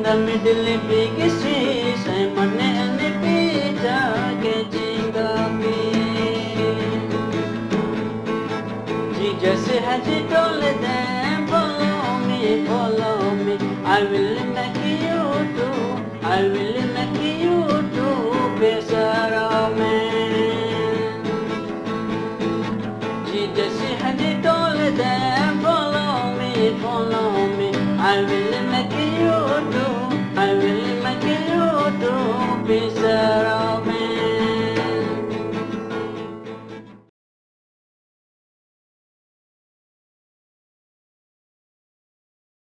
the middle big streets, I'm on any pizza, catching the beat. Jesus has told them, follow me, I will make you do, I will make you do, better man. Jesus had told them, follow me, I will make you do, I will make you do, better